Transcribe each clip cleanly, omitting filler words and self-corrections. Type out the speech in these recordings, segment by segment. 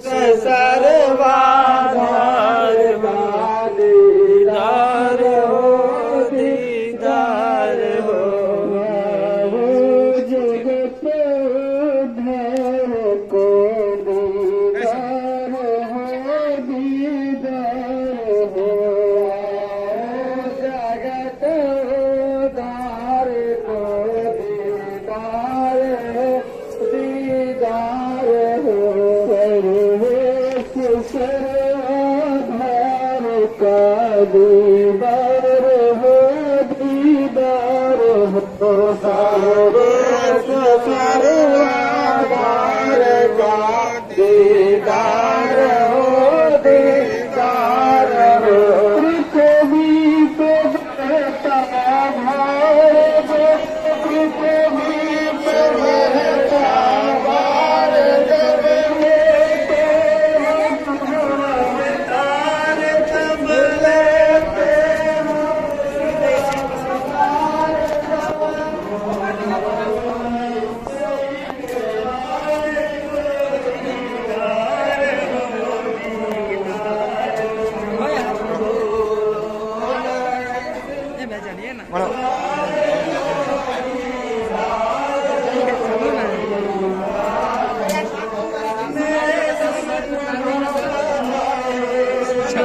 सर्वाधार दीदार हो दीदार हो जगत धर को दीदार हो दीदार हो जगत धार को दीदार हो दीदार हो सर्वाधार का दीदार हो दीदार हो सर्वाधार का दीदार हो दीदार हो पृथ्वी पे बहता भार पृथ्वी पे बहता भार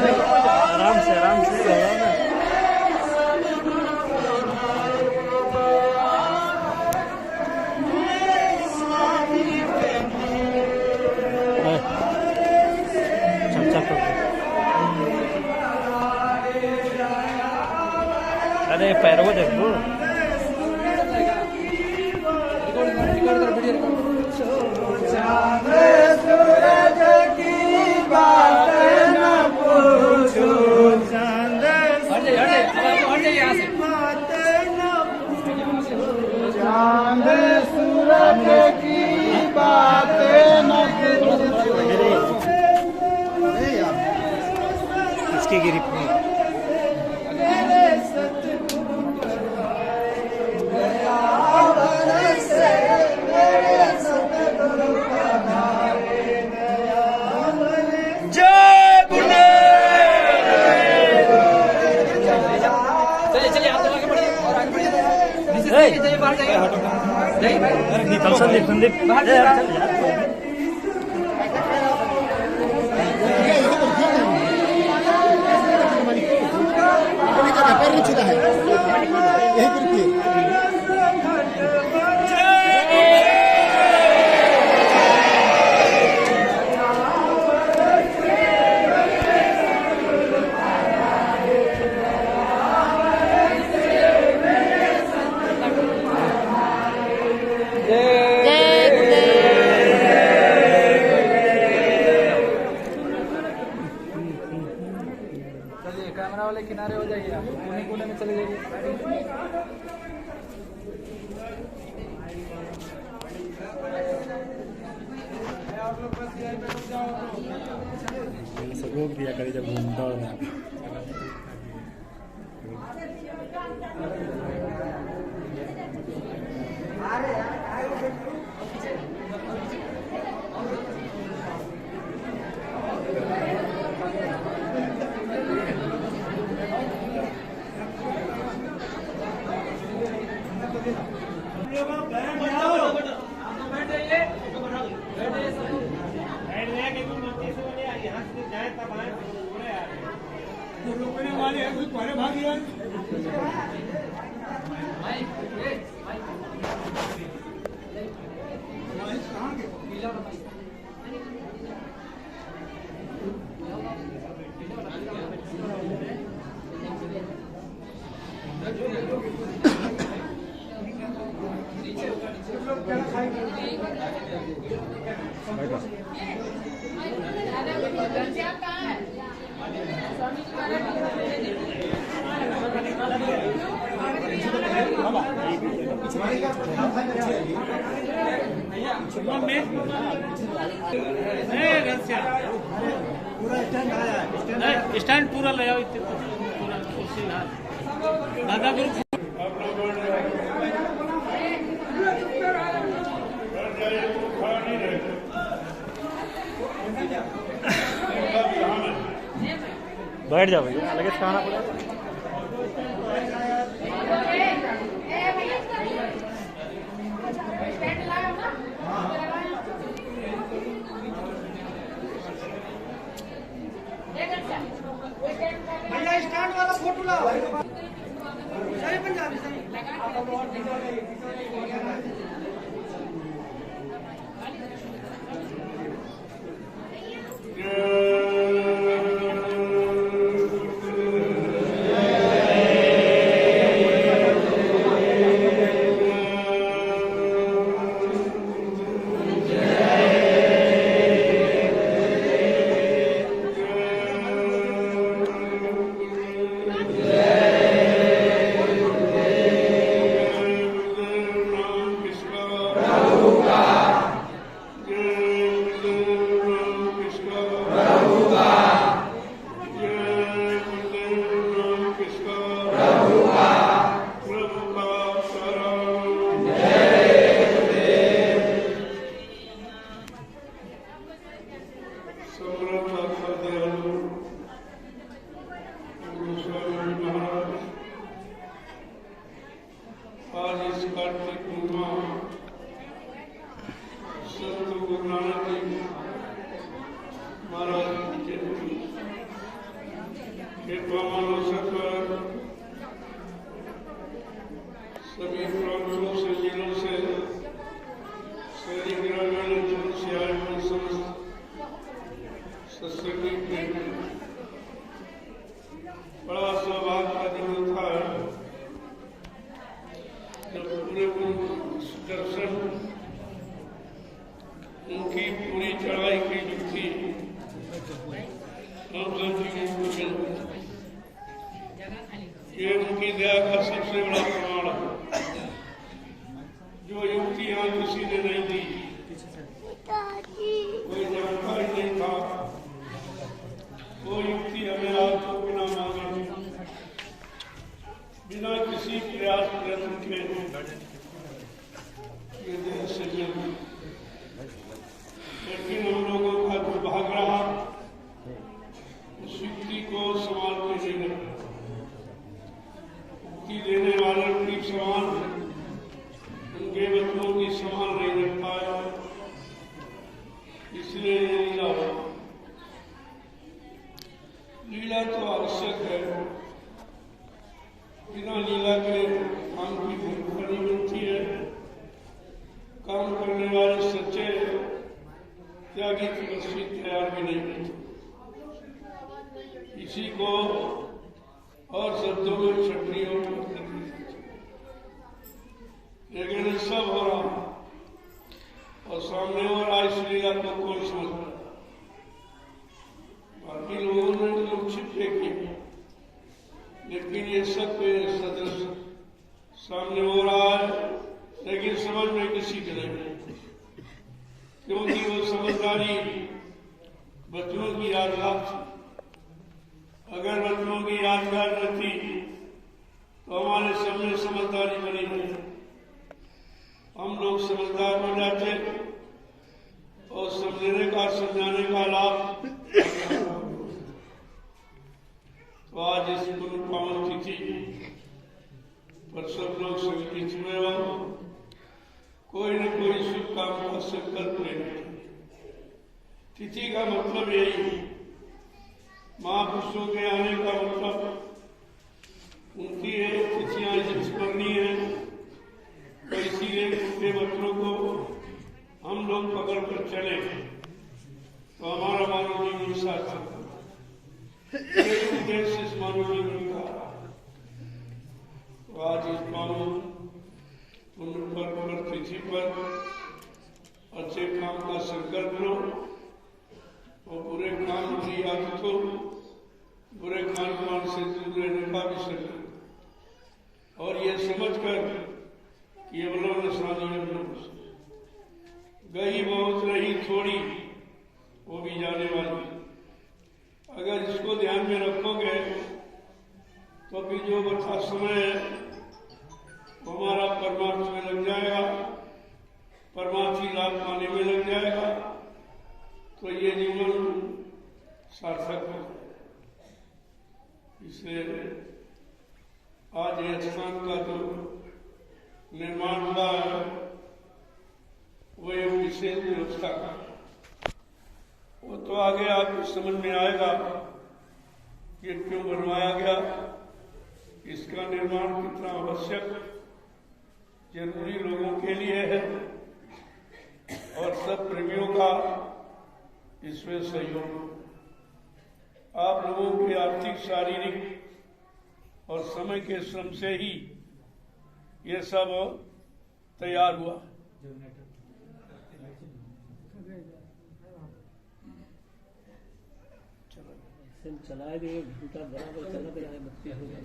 आराम से अरे पैरों देखो सूरज की बात न पूछो चांद चांद सूरज की बात न इसकी गिरी संदीप संदीप कैमरा वाले किनारे हो जाइए, आप कोने कोने में चले जाइए। सब लोग दिया करिए जब घूमता हो स्टैंड पूरा ले आओ, पूरा कुर्सी दादा गुरु बैठ जाओ भैया, अलग से खाना पड़ेगा। भैया स्टैंड वाला फोटो लाओ। सही पंजाबी सही। आज इस कार्तिक पूर्णिमा संत गुरु नानक देव महाराज की जयंती के पावन अवसर पर सभी प्रांतों से जिलों से शहरी ग्रामीण अंचलों से आए हुए समस्त सत्संगी प्रेमी बड़ा सौभाग्य का दिन होता है जब पूरे दर्शन उनकी पूरी चढ़ाई की युक्ति हम सब जीवों को मिल ये उनकी दया का सबसे बड़ा प्रमाण है। जो युक्ति यहाँ किसी ने नहीं दी, कोई जानकारी नहीं था, वो युक्ति हमें आज को बिना मांगे बिना किसी प्रयास प्रयत्न के ये दिन से मिली। लेकिन हम लोगों का दुर्भाग्य रहा उस युक्ति को संभाल के नहीं रखा। मुक्ति देने वाले की समान उनके बच्चों की समान नहीं रख पाया, इसलिए ये लीला हुआ। लीला तो आवश्यक है, बिना लीला के काम की भूमिका नहीं बनती है। काम करने वाले सच्चे त्यागी तपस्वी तैयार भी नहीं होते। इसी को और शब्दों में क्षत्रिय लेकिन ये सब हो रहा और सामने हो रहा, इस लीला को कौन समझ रहा? बाकी लोगों ने लोग छिपे किए, लेकिन ये सब सदृश सामने हो रहा है, लेकिन समझ में किसी के नहीं, क्योंकि वो समझदारी बच्चों की यादगार थी। अगर बच्चों की यादगार रहती तो हमारे सब में समझदारी बनी रहती। हम लोग समझदार हो जाते और समझने का समझाने का लाभ। तो आज इस पुण्य पावन तिथि पर सब लोग संगठित हुए हो, कोई न कोई शुभ काम का संकल्प लेना। तिथि का मतलब यही, महापुरुषों के आने का मतलब उनकी तिथियां स्मरणीय है, तो इसीलिए उनके बच्चों को हम लोग पकड़ कर चले तो हमारा मानव जीवन सार्थक उद्देश्य इस मानव जीवन का। तो आज इस मानव पुण्य पर तिथि पर अच्छे काम का संकल्प लो और बुरे काम की आदतों, बुरे खान पान से दूर रहने का भी संकल्प, और ये समझकर कि अवलोकन नसानी गई बहुत रही थोड़ी, वो भी जाने वाली। अगर इसको ध्यान में रखोगे तो भी जो बचा समय है हमारा परमार्थ में लग जाएगा, परमार्थी लाभ पाने में लग जाएगा। तो ये जीवन सार्थक हो। इसलिए आज ये स्थान का जो निर्माण हुआ है वो एक विशेष व्यवस्था का, वो तो आगे आपको समझ में आएगा ये क्यों बनवाया गया, इसका निर्माण कितना आवश्यक जरूरी लोगों के लिए है और सब प्रेमियों का इसमें सहयोग। आप लोगों के आर्थिक, शारीरिक और समय के श्रम से ही ये सब तैयार हुआ। चलाए देंगे घंटा बराबर चला दे रहा है बत्ती हो जाए।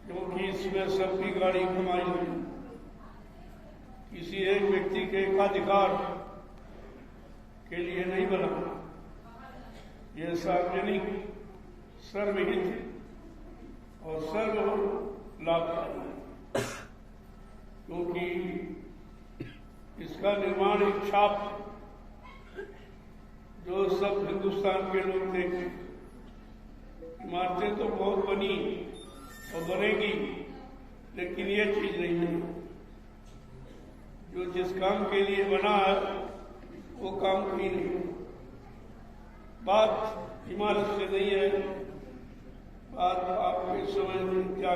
क्योंकि इसमें सबकी गाड़ी कमाई हुई, किसी एक व्यक्ति के एकाधिकार के लिए नहीं बना, यह सार्वजनिक, सर्वहित और सर्व लाभकारी। क्योंकि इसका निर्माण एक छाप जो सब हिंदुस्तान के लोग देखें। इमारतें तो बहुत बनी और बनेगी, लेकिन ये चीज नहीं है। जो जिस काम के लिए बना है वो काम कहीं नहीं। बात इमारत से नहीं है, बात आपके समझ में क्या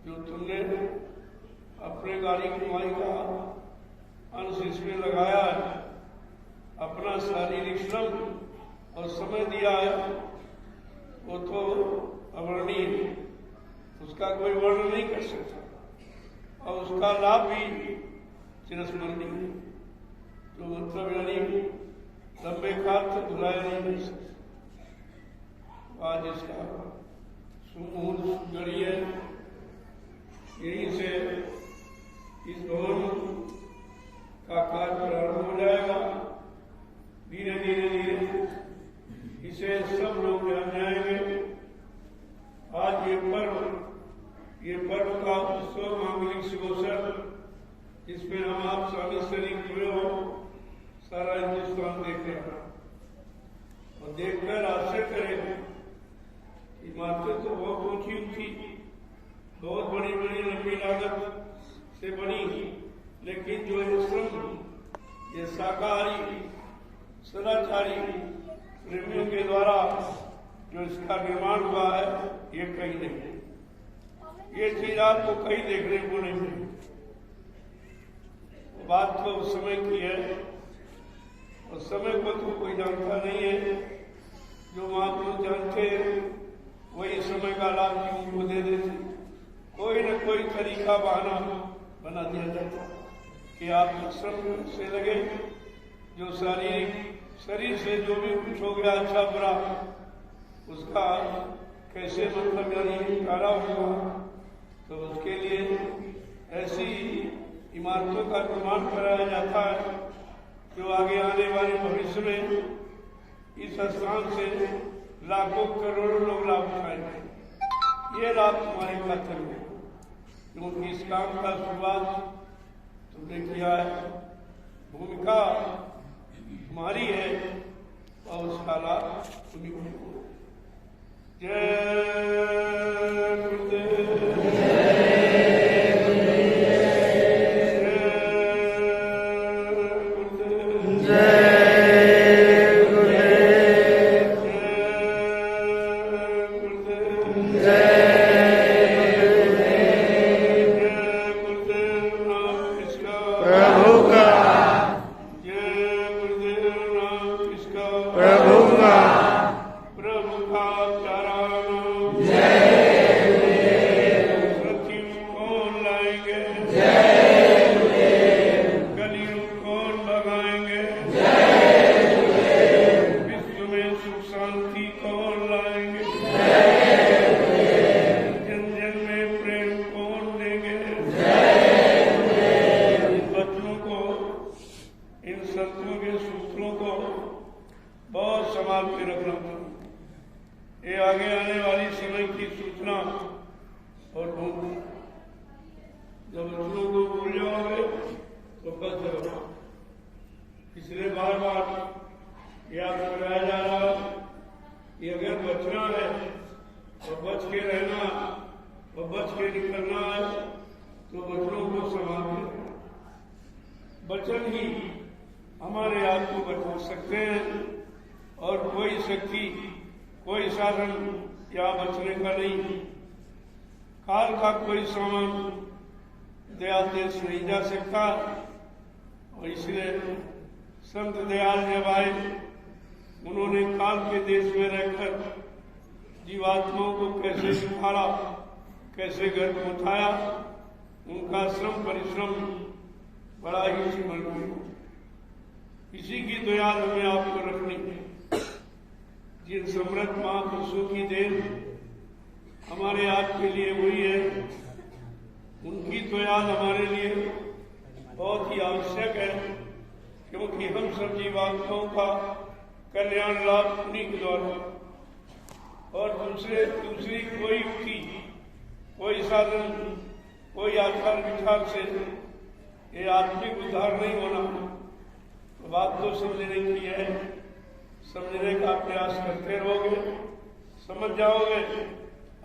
जो तुमने अपने गाड़ी कमाई का अंश इसमें लगाया है, अपना शारीरिक श्रम और समय दिया है, वो तो अवर्णीय है, उसका कोई वर्णन नहीं कर सकता और उसका लाभ भी चिरस्मरणीय है। जो मतलब यानी लंबे काल तक भुलाया नहीं कर सकता। आज इसका सुमुहूर्त घड़ी है, यहीं से इस भवन का कार्य प्रारंभ हो जाएगा। धीरे धीरे धीरे इसे सब लोग जान जाएंगे। आज ये पर्व का उत्सव मांगलिक शिवोत्सव, जिसमें हम आप स्वामी शरीफ हुए हो, सारा हिंदुस्तान देखेगा और देखकर आश्चर्य करेगा। इमारतें तो बहुत ऊंची ऊंची, बहुत बड़ी बड़ी लंबी लागत से बनी, लेकिन जो ये श्रम, ये शाकाहारी सदाचारी प्रेमियों के द्वारा जो इसका निर्माण हुआ है, ये कहीं नहीं। ये चीज आपको कहीं देखने को नहीं मिली। बात तो उस समय की है और समय को तो कोई जानता नहीं है। जो महापुरुष जानते वही समय का लाभ उनको दे देते। कोई न कोई तरीका बहाना बना दिया जाता कि आप श्रम से लगे, जो शारीरिक शरीर से जो भी कुछ हो गया अच्छा बुरा, उसका कैसे मतलब यानी टाला होगा, तो उसके लिए ऐसी इमारतों का निर्माण कराया जाता है जो आगे आने वाले भविष्य में इस स्थान से लाखों करोड़ों लोग लाभ उठाएंगे। ये लाभ तुम्हारे खाते में, क्योंकि इस काम का शुरुआत तुमने किया है, भूमिका तुम्हारी है और उसका लाभ तुम्हें को। जय गुरुदेव। जब लोगों को ही हमारे आप को बचा सकते हैं और कोई शक्ति, कोई साधन या बचने का नहीं। काल का कोई सामान दयाल देश नहीं जा सकता। और इसलिए संत दयाल जब आए, उन्होंने काल के देश में रहकर जीवात्माओं को कैसे सिखाया, कैसे घर पहुंचाया, उनका श्रम परिश्रम बड़ा ही स्मरणीय। इसी की दयाल हमें आपको रखनी है। जिन समृद्ध महापुरुषों की देन हमारे आपके लिए हुई है, उनकी दयाल हमारे लिए बहुत ही आवश्यक है, क्योंकि हम सब जीवात्माओं का कल्याण लाभ उन्हीं के द्वारा, और दूसरी कोई युक्ति, कोई साधन, कोई आचार विचार से ये आत्मिक उद्धार नहीं होना। तो बात तो समझने की है, समझने का प्रयास करते रहोगे, समझ जाओगे,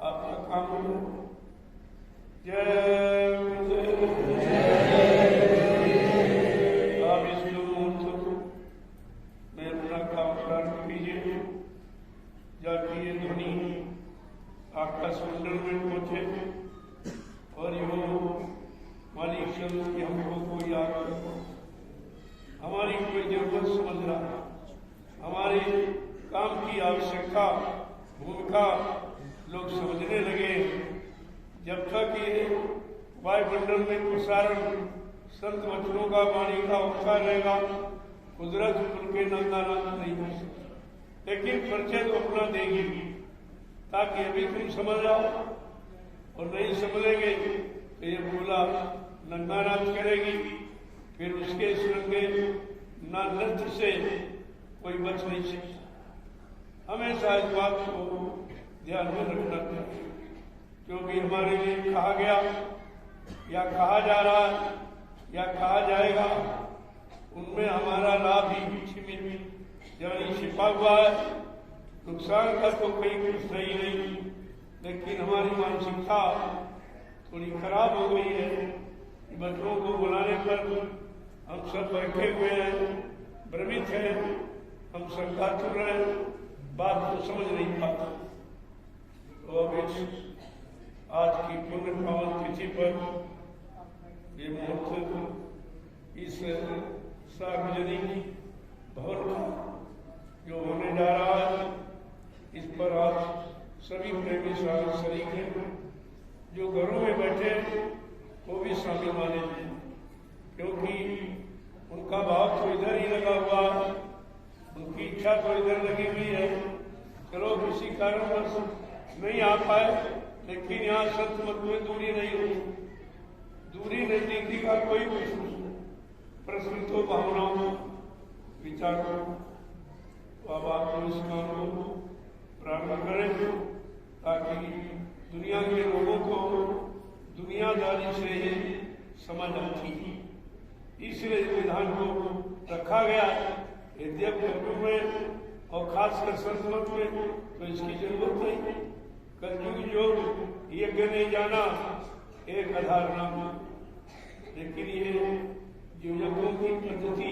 आपका काम होगा। जय आप इस मुहूर्त में अपना काम प्रारंभ कीजिए, जाके ये ध्वनि आकाश मंडल में पहुंचे और यो मालिक चंद की हमको कोई याद रखो, हमारी कोई जरूरत समझ रहा, हमारी काम की आवश्यकता, भूमिका लोग समझने लगे। जब तक ये वायुमंडल में प्रसारण संत वचनों का, वाणी का होता रहेगा, कुदरत उनके नंदानंद नहीं हो सकता। लेकिन परिचय तो अपना देगी, ताकि अभी तुम समझ जाओ, और नहीं समझेंगे तो ये बोला नंगानाथ करेगी, फिर उसके श्रृंगे न नृत्य से कोई बच नहीं सकता। हमेशा इस बात को ध्यान में रखना चाहिए, क्योंकि हमारे लिए कहा गया या कहा जा रहा है या कहा जाएगा, उनमें हमारा लाभ ही सीमित यानी छिपा हुआ है। नुकसान का तो कहीं कुछ सही नहीं, लेकिन हमारी मानसिकता थोड़ी खराब हो गई है। बच्चों को बुलाने पर हम सब बैठे हुए हैं, भ्रमित हैं, हम शंका कर रहे हैं, बात को समझ नहीं पाते। तो अब आज की पुण्य पावन तिथि पर ये मुहूर्त इस सार्वजनिक भवन का जो होने जा रहा है, इस पर आज सभी प्रेमी शरीक हैं। जो घरों में बैठे वो भी शामिल माने हैं, क्योंकि उनका भाव तो इधर ही लगा हुआ, उनकी इच्छा तो इधर लगी हुई है। चलो किसी कारणवश नहीं आ पाए, लेकिन यहाँ संत मत में दूरी नहीं होती, दूरी नजदीकी का कोई प्रश्न तो भावनाओं विचारों। तो अब आप इस काम को प्रारंभ करें, ताकि दुनिया के लोगों को दुनियादारी से ही समझ आती है। इसलिए विधान को रखा गया। यद्यप कलयुग में और खासकर संत में तो इसकी जरूरत नहीं। कलयुग योग यज्ञ नहीं जाना एक अधारणा, लेकिन ये जो यज्ञों की पद्धति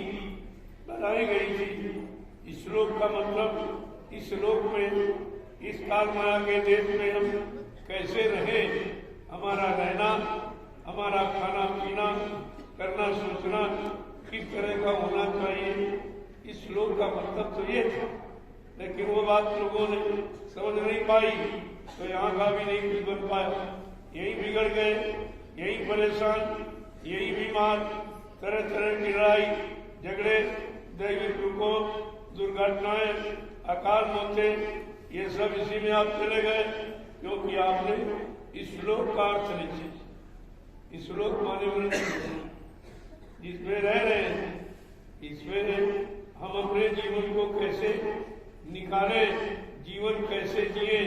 बनाई गई थी, इस श्लोक का मतलब इस श्लोक में इस काल माया के देश में हम कैसे रहे, हमारा रहना, हमारा खाना पीना, करना सोचना किस तरह का होना चाहिए, इस श्लोक का मतलब तो ये था। लेकिन वो बात लोगों ने समझ नहीं पाई, तो यहाँ का भी नहीं कुछ बन पाया। यही बिगड़ गए, यही परेशान, यही बीमार, तरह तरह की लड़ाई झगड़े, दैविक प्रकोप, दुर्घटनाएं, अकाल मौतें, ये सब इसी में आप चले गए, क्योंकि आपने इस श्लोक का अर्थ नहीं किया। इस श्लोक माने जिसमें रह रहे हैं, इसमें हम अपने जीवन को कैसे निकाले, जीवन कैसे जिए,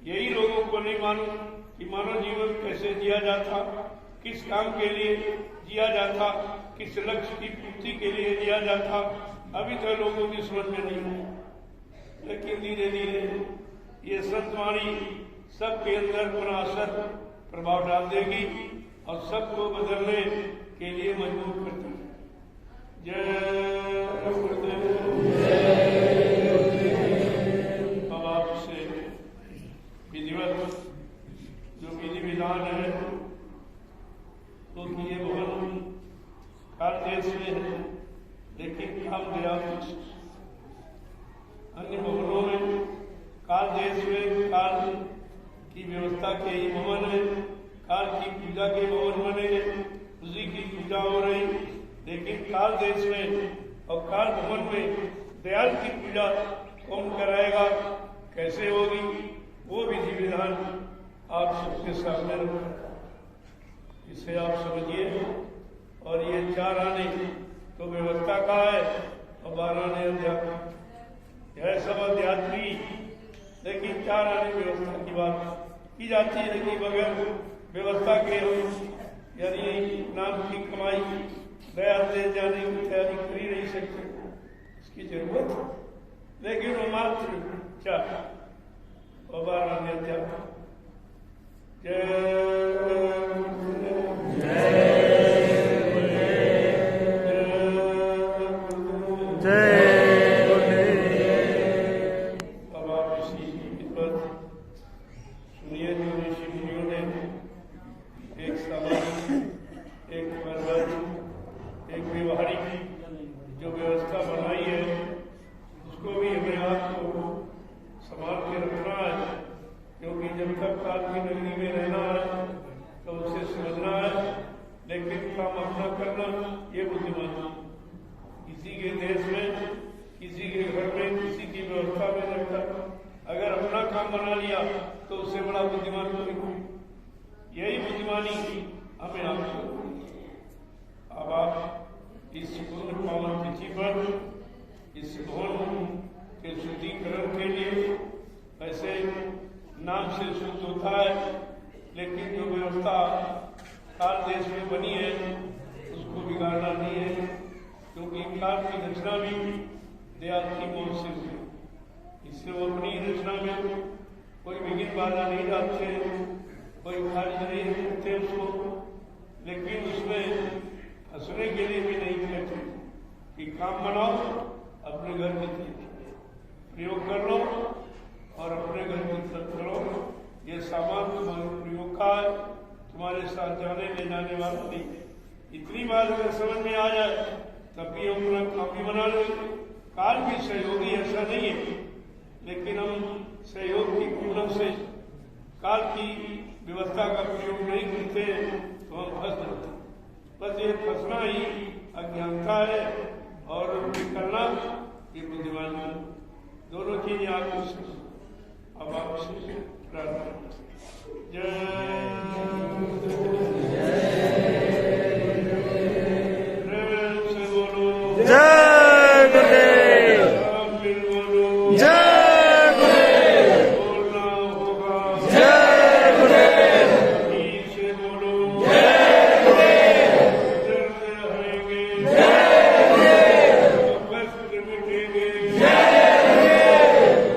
यही लोगों को नहीं मालूम कि मानव जीवन कैसे जिया जाता, किस काम के लिए जिया जाता, किस लक्ष्य की पूर्ति के लिए जिया जाता। अभी तो लोगों की समझ में नहीं है, लेकिन धीरे धीरे ये संतवाणी सबके अंदर अपना असर प्रभाव डाल देगी और सबको बदलने के लिए मजबूर करती है। जय गुरुदेव। अब आपसे विधिवत जो विधि विधान है तो कि ये भवन काल देश में है, लेकिन काम दया अन्य भवनों में काल देश में काल की व्यवस्था के ही भवन है, काल की पूजा के भवन बने हैं, उसी की पूजा हो रही। लेकिन काल देश में और काल भवन में दयाल की पूजा कौन कराएगा, कैसे होगी, वो विधि विधान आप सबके सामने रखा, इसे आप समझिए। और ये 4 आने तो व्यवस्था का है और 12 आने अध्यात्म, यह सब अध्यात्मी, लेकिन 4 आने व्यवस्था की बात की जाती है कि बगैर व्यवस्था के यानी नाम की कमाई दया दे जाने की तैयारी कर ही नहीं सकते, इसकी जरूरत है। लेकिन वो मात्र 4 और 12 आने अध्यात्म। जो व्यवस्था बनाई है उसको भी हमें आपको संभाल के रखना है, क्योंकि जब तक काल की नगरी में रहना है तो उसे समझना है, लेकिन काम अपना करना ये बुद्धिमानी। किसी के देश में, किसी के घर में, किसी की व्यवस्था में रहकर अगर अपना काम बना लिया तो उससे बड़ा बुद्धिमान कोई नहीं। यही बुद्धिमानी हमें आपको। अब आप इस पूर्ण पावन तिथि पर इस भवन के शुद्धिकरण के लिए, वैसे नाम से शुद्ध होता है, लेकिन जो व्यवस्था काल देश में बनी है उसको बिगाड़ना नहीं है, क्योंकि काल की रचना भी दयाल की मौत से हुई। इससे वो अपनी रचना में कोई विघ्न बाधा नहीं डालते, कोई खारिज नहीं करते उसको, लेकिन उसमें हंसने के लिए भी नहीं कहते कि काम बनाओ, अपने घर की प्रयोग कर लो और अपने घर की तरफ करो। ये सामान तुम्हारे प्रयोग का है, तुम्हारे साथ जाने ले जाने वाला नहीं। इतनी बात अगर समझ में आ जाए तब भी हम अपना काम भी बना लेंगे। काल भी सहयोगी ऐसा नहीं है, लेकिन हम सहयोग की पूर्ण से काल की व्यवस्था का प्रयोग नहीं करते तो हम फंस जाते। बस ये फंसना ही अज्ञानता है और निकलना ये बुद्धिमानी, दोनों चीजें आपको। अब आपसे प्रार्थना। से बोलो जय गुरुदेव, बोलो जय गुरुदेव, बोलना होगा जय गुरुदेव, से बोलो कष्ट मिटेंगे,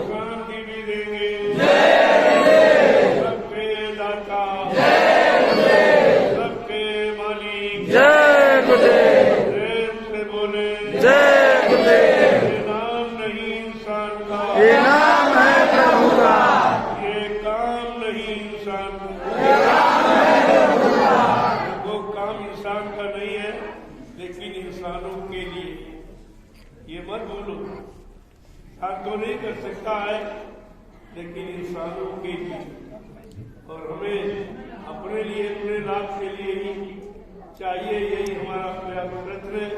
शांति भी देंगे, सबके दाता, सबके मालिक, जय गुरुदेव, प्रेम से बोले जय गुरुदेव। ये नाम नहीं इंसान का, ये नाम है प्रभु का, ये काम नहीं इंसान का, वो काम इंसान का नहीं है, लेकिन इंसानों के लिए। ये मत बोलो, इंसान तो नहीं कर सकता है, लेकिन इंसानों के लिए। और हमें अपने लिए, अपने लाभ के लिए ही चाहिए, यही हमारा प्रयास प्रयत्न है।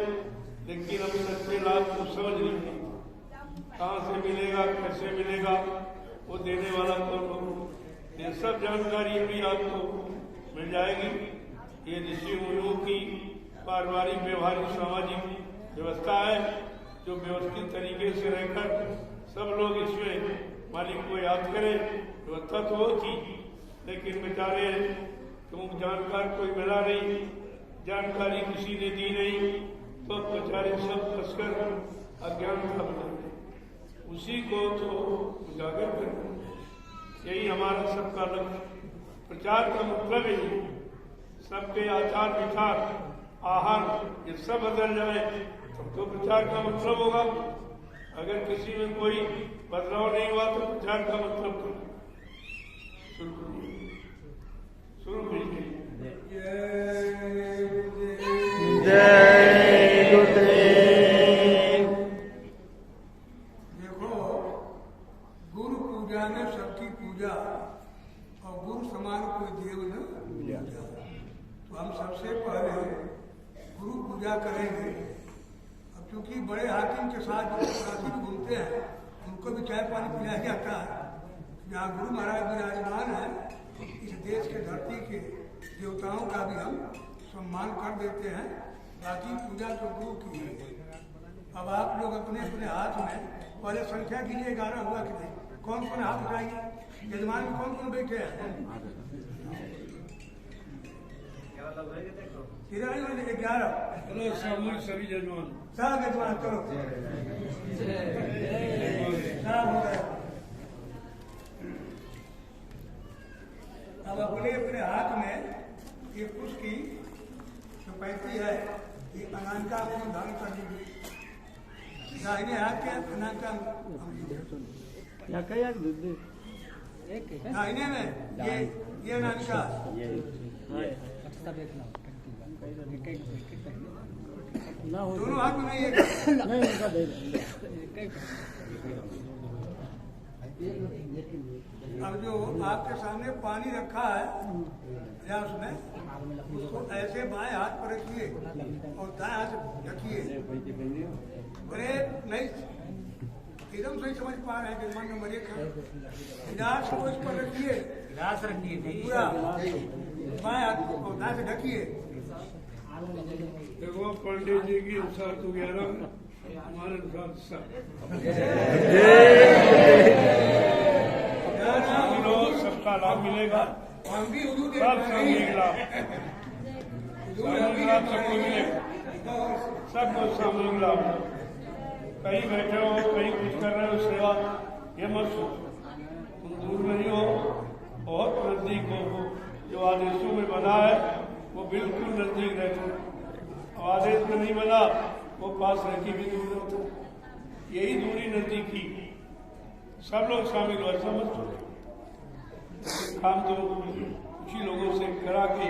लेकिन हम सच्चे लाभ को समझ नहीं, कहाँ से मिलेगा, कैसे मिलेगा, वो देने वाला कौन हो, ये सब जानकारी भी आपको मिल जाएगी। ये ऋषि मुनियों की पारिवारिक, व्यवहारिक, सामाजिक व्यवस्था है, जो व्यवस्थित तरीके से रहकर सब लोग इसमें मालिक को याद करें। व्यवस्था तो होती, लेकिन बेचारे तुम जानकार कोई मिला नहीं, जानकारी किसी ने दी नहीं, तो बेचारे सब फंसकर अज्ञान था बने। उसी को तो उजागर करना, यही हमारा सबका लक्ष्य। प्रचार का मतलब ही सबके आचार विचार, आहार, ये सब बदल जाए तो प्रचार का मतलब होगा। अगर किसी में कोई बदलाव नहीं हुआ तो प्रचार का मतलब शुरू कीजिए। जय गुरुदेव। देखो, गुरु पूजा में सबकी पूजा और गुरु समान कोई देव न पूजा। तो हम सबसे पहले गुरु पूजा करेंगे। अब क्योंकि बड़े हाकिम के साथ जो हाकिम घूमते हैं उनको भी चाय पानी पिलाया जाता है। जहाँ गुरु महाराज विराजमान है, इस देश के धरती के देवताओं का भी हम सम्मान कर देते हैं। बाकी पूजा तो गुरु की है। अब आप लोग अपने अपने हाथ में पहले संख्या के लिए 11 हुआ कि नहीं? कौन कौन हाथ उठाइए। यजमान में कौन कौन बैठे हैं? 11। चलो सामूहिक सभी जजमान सब यजमान करो। सब हो गया। अब अपने अपने हाथ में ये कुछ की जो पैंती है, ये अनामिका को धारण कर लीजिए। दाहिने हाथ के अनामिका दाहिने में ये अनामिका दोनों हाथ में नहीं है। अब जो आपके सामने पानी रखा है ग्लास में, उसको ऐसे बाएं हाथ पर रखिए और दाएं हाथ से रखिए। अरे नहीं, एकदम सही समझ पा रहे हैं। जजमान नंबर 1 गिलास को इस पर रखिए, गिलास रखिए पूरा बाएं हाथ को और दाएं से ढकिए। देखो पंडित जी की अनुसार तो 11, हमारे अनुसार सबका लाभ मिलेगा। हम भी हुजूर सब सामूहिक लाभ, सामूहिक लाभ सबको मिलेगा। सबको सामूहिक लाभ। कहीं बैठे हो, कहीं कुछ कर रहे हो सेवा, ये मत सोचो तुम दूर नहीं हो, बहुत नजदीक हो। जो आदेशों में बना है वो बिल्कुल नजदीक रहते। आदेश में नहीं बना वो पास रह की भी दूर रहता। यही दूरी नजदीकी। सब लोग शामिल हो, ऐसा मत सोचो। काम तो कुछ ही लोगों से करा के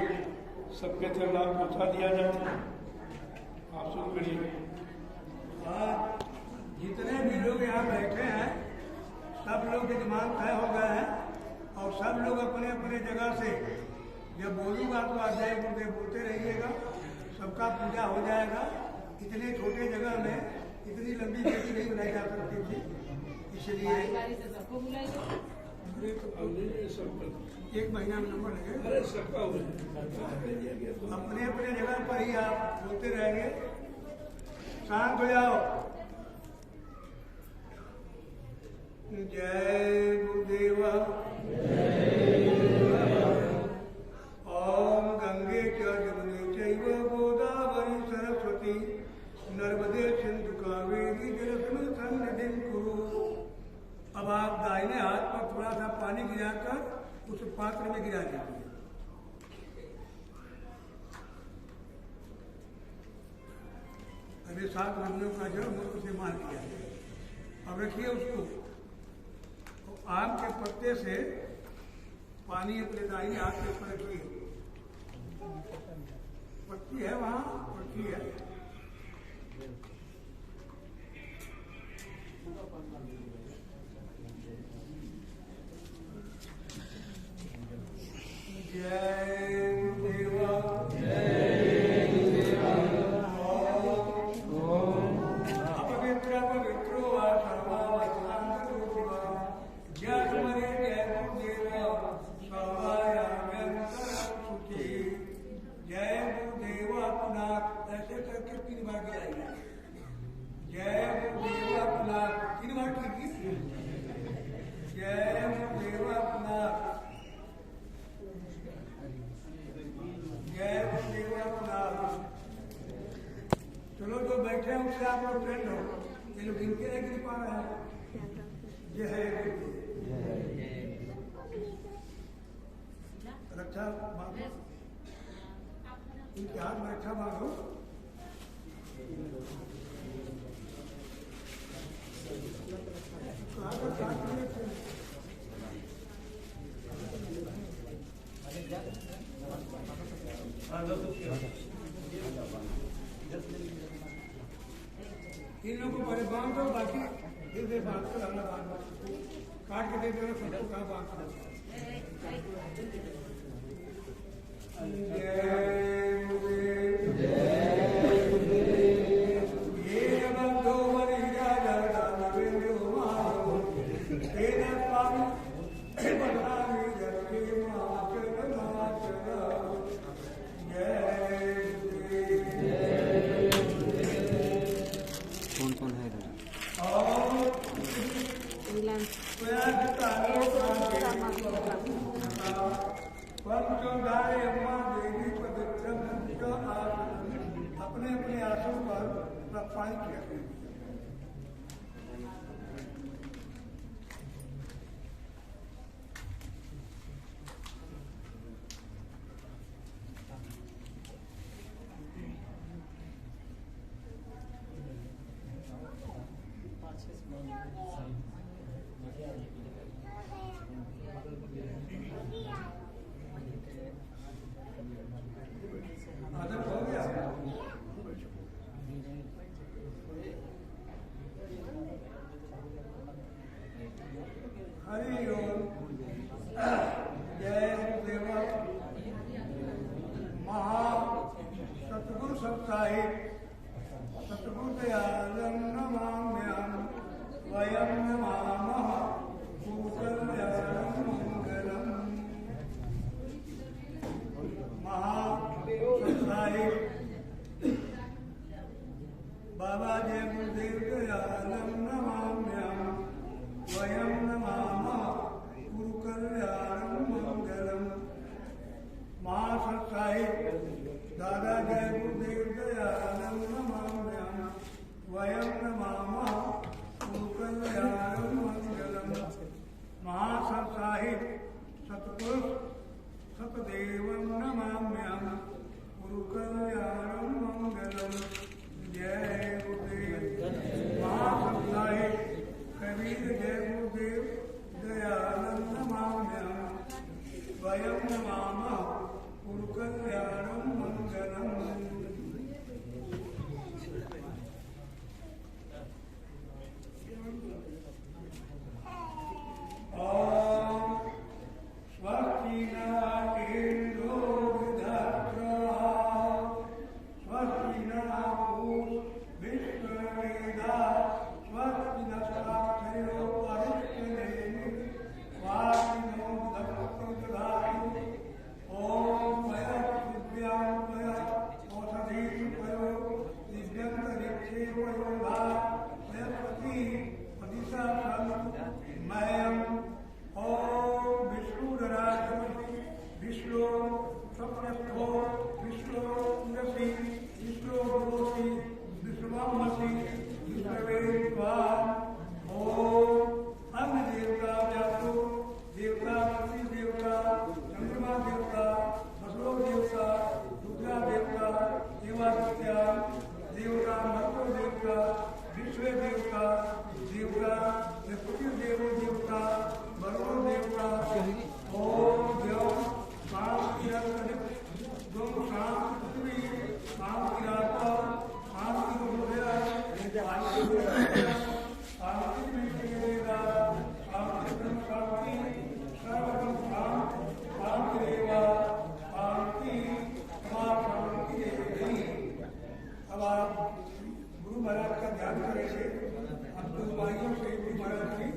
सबके तक लाभ पहुँचा दिया जाता है। आप सुन करिए। जितने भी लोग यहाँ बैठे हैं सब लोग यजमान तय हो गए हैं और सब लोग अपने अपने जगह से जब बोलूँगा तो आप जय गुरुदेव बोलते रहिएगा। सबका पूजा हो जाएगा। इतने छोटे जगह में इतनी लंबी बेटी नहीं बनाई जा सकती थी, इसलिए 1 महीना में नंबर लगे। अपने अपने जगह पर ही आप बोलते रहेंगे। शांत हो जाओ। जय गुरुदेव। ओम गंगे च जमुने चैव गोदावरी सरस्वती नर्मदे सिंधु कावेरी जलस्मिन् सन्निधिं कुरु। अब आप दाहिने हाथ पर थोड़ा सा पानी गिराकर उस पात्र में गिरा दीजिए। अभी 7 महीनों का जड़ मुझको से मान लिया। अब रखिए उसको, आम के पत्ते से पानी अपने दाहिने हाथ के ऊपर रखिए। पत्ती है वहाँ, पत्ती है। जय गुरुदेवा। अपवित्र पवित्रो वा सर्वावसानरूपिवा जय स्मरे जय गुरुदेव सर्वायाम्यन्तरसुचि। जय गुरुदेवा पुनः ऐसे करके 3 बार गिराइए। जय गुरुदेवा पुनः 3 बार कीजिए। जय गुरुदेवा पुनः। जय गुरुदेवा पुनः। चलो जो बैठे हैं उससे आप लोग फ्रेंड हो। ये लोग गिनके नहीं गिन पा रहे हैं। जय गुरुदेव। रक्षा बांधो, इनके हाथ में रक्षा बांधो। इन लोगों को पहले बांध दो, बाकी फिर से बांध कर अगला बांध काट के दे देना, सबको कहाँ बांध कर। कौन कौन है इधर? अपने अपने आसन पर पानी किया। आदर हो गया। हरि ओम। जय गुरुदेव। महा सतगुरु सत्साहिब सतगुरु दयालं नमाम्यहम् वयं नमामः गुरुकल्याणं मंगलम्। महा सत्साहिब बाबा जय गुरुदेव दयालं नमाम्यहम् वयं नमामः गुरुकल्याणं मंगलम्। महासत्साहिब दादा जय गुरुदेव दयालं नमाम्यहम् वयं नमामः गुरुकल्याणं मंगलम्। महासत्साहिब सतपुरुष सतदेवं नमाम्यहम् गुरुकल्याणं मंगलम्। जय गुरुदेव। महासत्साहिब कबीर जय गुरुदेव दयालं नमाम्यहम् वयं नमामः गुरुकल्याणं मंगलम्। ओम स्वस्ति न इंद्रो वृद्धश्रवः स्वस्ति न विश्ववेदाः स्वस्ति नक्षत्रो परिष्कृतेः स्वामिनो दत्तो ददातु। ओम वयस्भ्यां वय औषधीं वयो दिव्यन्तरिक्षे वयोधा वयस्पति प्रतिशा मयम्। ओम विष्णुराजमसि विष्णु सप्तस्थो विष्णु उन्नति विष्णु गुरोसि विश्वमसि विश्ववेद्वा। ओम अन्न देवता व्यासो देवता पति देवता चंद्रमा देवता बसलो देवता रुद्रा देवता देवादित्य देवता मत्तो देवता विश्व देवता देवता प्रकृति देव देवता बरो देवता। ओम देव शांति दो शांति शांति राता शांति हृदय शांति विवेदा शांति शांति सर्वं शांति देवा शांति शांति देवी। अब आप गुरु महाराज का ध्यान करेंगे। हम गुरु भाइयों से गुरु महाराज की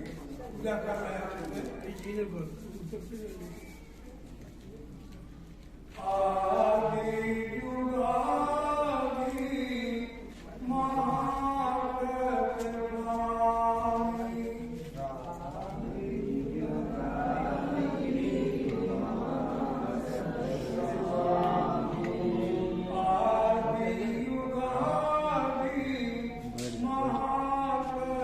पूजा कर रहे हैं। आदि युगादि महाप्रभवामि आदि महाप्रभवामि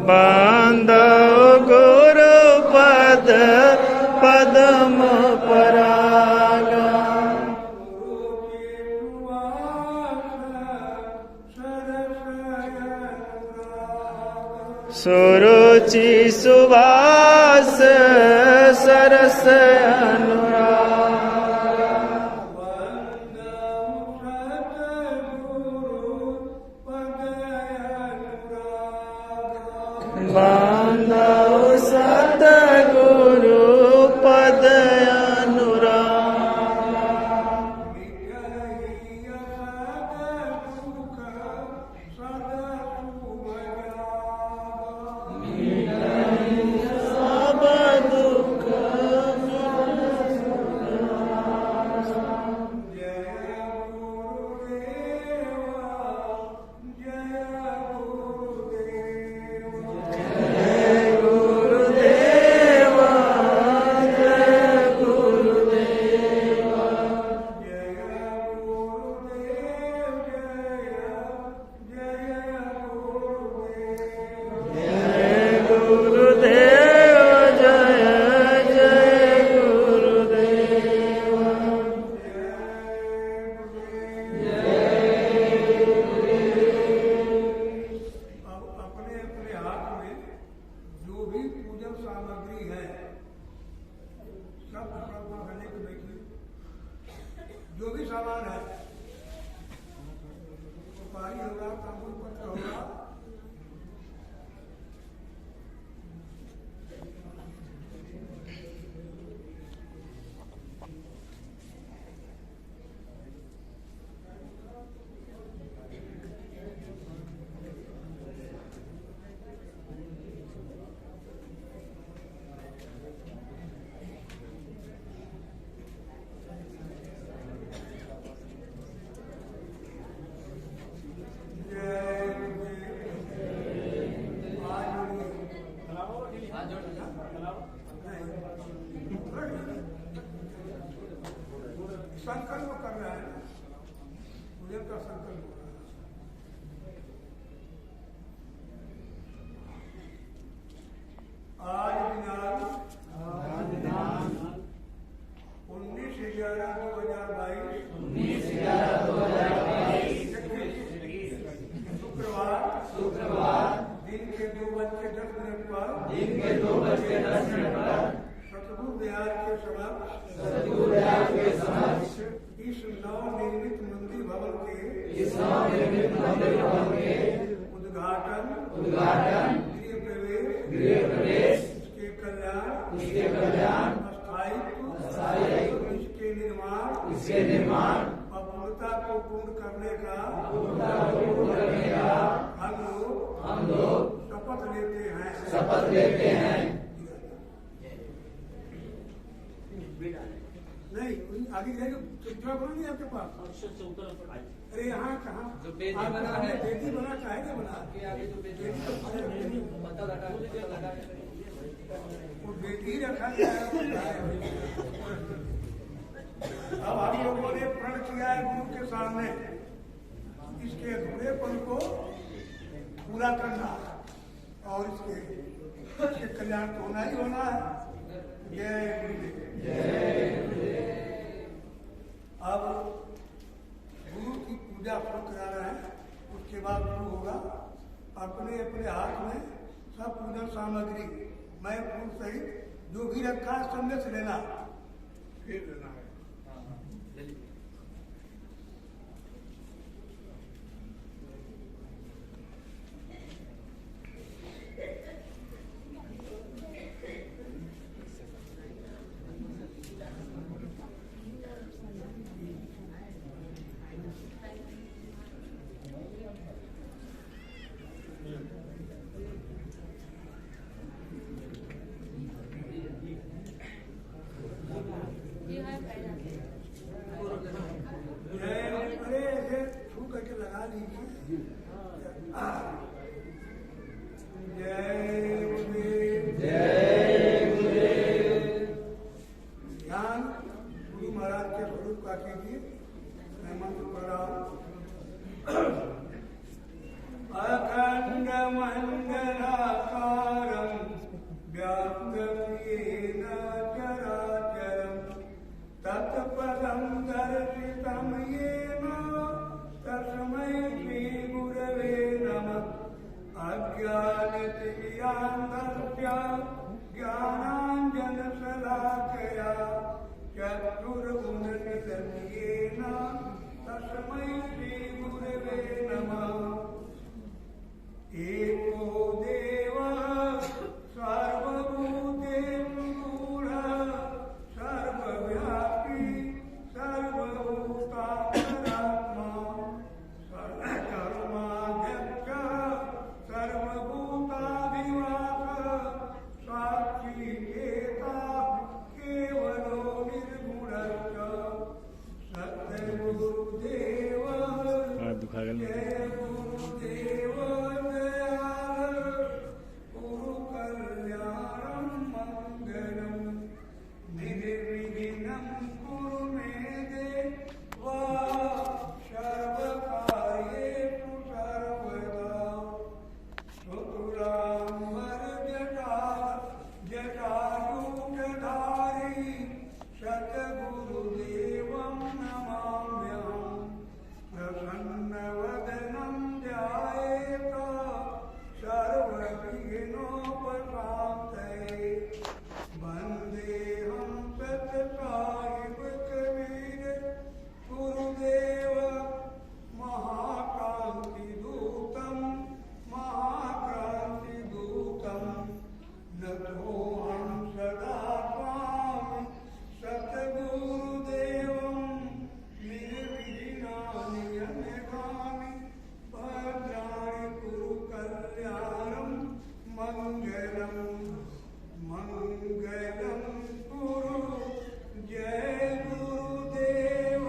बांधो गुरु पद पद्म पराग। सुरुचि सुवास सरस अनुराग। बांधो सतगुरु पद अनुराग। सब दुख जो भी सामान है सुपारी होगा, तांबूल पत्र होगा, संकल्प कर रहा है, पूजन का संकल्प हो रहा है। आज दिनांक 19/11/2022 शुक्रवार दिन के 2:10 पर सतगुरु विहार के समक्ष इस नवनिर्मित मंदिर भवन के उद्घाटन गृह प्रवेश इसके कल्याण स्थायित्व इसके निर्माण और पूर्णता को पूर्ण करने का हम लोग शपथ लेते हैं। नहीं आगे जाएगा चिट्ठा बना नहीं आपके पास। अरे यहाँ कहाँ बेटी बना चाहे बना वो बेटी रखा गया। अब हम लोगों ने प्रण किया है गुरु के सामने इसके अधूरेपन को पूरा करना और इसके कल्याण तो होना ही होना है। जय गुरुदेव। अब गुरु की पूजा शुरू करा रहे हैं, उसके बाद शुरू होगा। अपने अपने हाथ में सब पूजन सामग्री मैं फूल सहित जो भी रखा है सबने से लेना, फिर लेना है। मैं मंत्र पढ़ रहा हूँ। अखण्डमण्डलाकारं व्याप्तं येन चराचरं तत्पदं दर्शितं येन तस्मै श्रीगुरवे नमः। अज्ञानतिमिरान्धस्य ज्ञानाञ्जनशलाकया चक्षुरुन्मिलितं येन तस्मै श्रीगुरवे नमः। एको देवः सर्वभूतेषु गूढः सर्वव्यापी सर्वभूतान्तरात्मा सर्वकर्माध्यक्षः सर्वभूताधिवासः साक्षी चेता केवलो निर्गुणश्च सद्गुरुदेवः जय गुरुदेव दयाल कुरु कल्याणं मङ्गलं निर्विघ्नं कुरु मे देवा सर्वकार्येषु सर्वदा। जटायूधधारी सद्गुरुदेवं नमाम्यहम्। प्रसन्नवदनं ध्यायेत सर्वविघ्नोपशान्तये। वन्देऽहं सत्साहिबकबीर गुरुदेव महाक्रान्तिदूतं महाक्रान्तिदूतं। नतोऽहं सदा स्वामि सद्गुरुदेवं निर्विघ्नानि अन्यगामि भद्राणि कुरु कल्याणं मङ्गलं मङ्गलं कुरु जय गुरुदेव